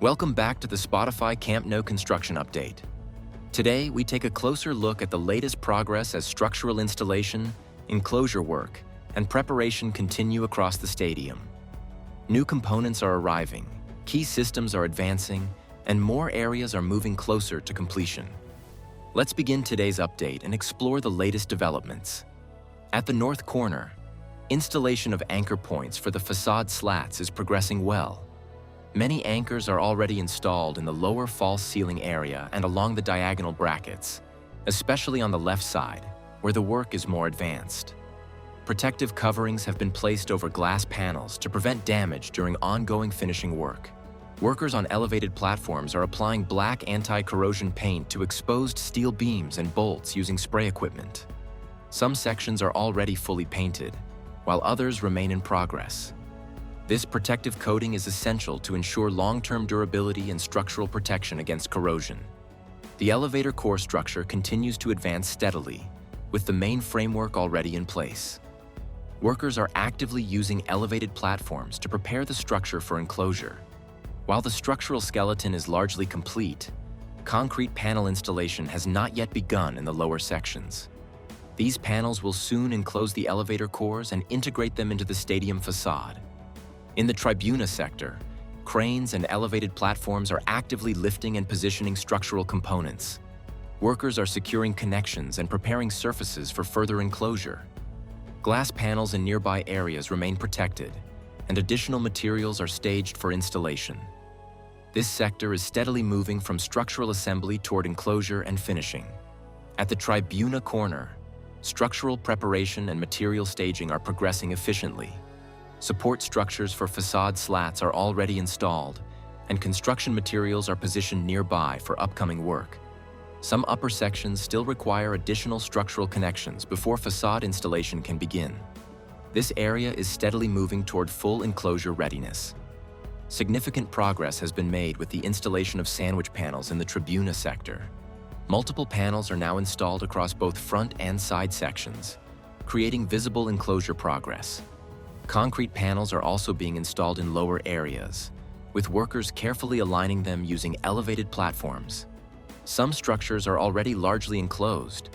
Welcome back to the Spotify Camp Nou construction update. Today, we take a closer look at the latest progress as structural installation, enclosure work, and preparation continue across the stadium. New components are arriving, key systems are advancing, and more areas are moving closer to completion. Let's begin today's update and explore the latest developments. At the north corner, installation of anchor points for the facade slats is progressing well. Many anchors are already installed in the lower false ceiling area and along the diagonal brackets, especially on the left side, where the work is more advanced. Protective coverings have been placed over glass panels to prevent damage during ongoing finishing work. Workers on elevated platforms are applying black anti-corrosion paint to exposed steel beams and bolts using spray equipment. Some sections are already fully painted, while others remain in progress. This protective coating is essential to ensure long-term durability and structural protection against corrosion. The elevator core structure continues to advance steadily, with the main framework already in place. Workers are actively using elevated platforms to prepare the structure for enclosure. While the structural skeleton is largely complete, concrete panel installation has not yet begun in the lower sections. These panels will soon enclose the elevator cores and integrate them into the stadium facade. In the Tribuna Sector, cranes and elevated platforms are actively lifting and positioning structural components. Workers are securing connections and preparing surfaces for further enclosure. Glass panels in nearby areas remain protected, and additional materials are staged for installation. This sector is steadily moving from structural assembly toward enclosure and finishing. At the Tribuna Corner, structural preparation and material staging are progressing efficiently. Support structures for facade slats are already installed, and construction materials are positioned nearby for upcoming work. Some upper sections still require additional structural connections before facade installation can begin. This area is steadily moving toward full enclosure readiness. Significant progress has been made with the installation of sandwich panels in the Tribuna Sector. Multiple panels are now installed across both front and side sections, creating visible enclosure progress. Concrete panels are also being installed in lower areas, with workers carefully aligning them using elevated platforms. Some structures are already largely enclosed,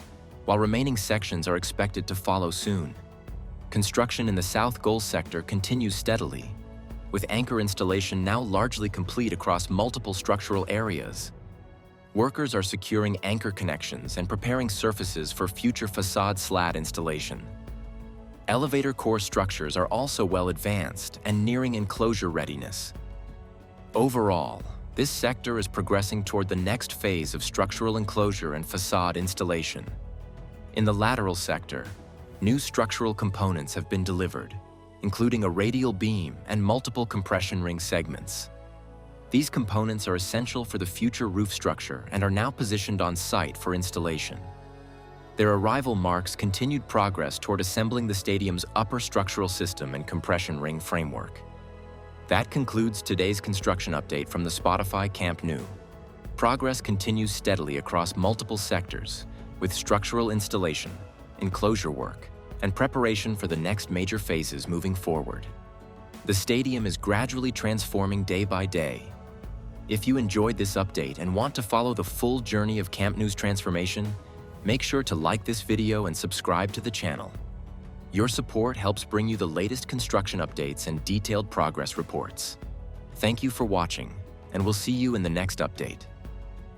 while remaining sections are expected to follow soon. Construction in the south goal sector continues steadily, with anchor installation now largely complete across multiple structural areas. Workers are securing anchor connections and preparing surfaces for future facade slat installation. Elevator core structures are also well advanced and nearing enclosure readiness. Overall, this sector is progressing toward the next phase of structural enclosure and facade installation. In the lateral sector, new structural components have been delivered, including a radial beam and multiple compression ring segments. These components are essential for the future roof structure and are now positioned on site for installation. Their arrival marks continued progress toward assembling the stadium's upper structural system and compression ring framework. That concludes today's construction update from the Spotify Camp Nou. Progress continues steadily across multiple sectors, with structural installation, enclosure work, and preparation for the next major phases moving forward. The stadium is gradually transforming day by day. If you enjoyed this update and want to follow the full journey of Camp Nou's transformation, make sure to like this video and subscribe to the channel. Your support helps bring you the latest construction updates and detailed progress reports. Thank you for watching, and we'll see you in the next update.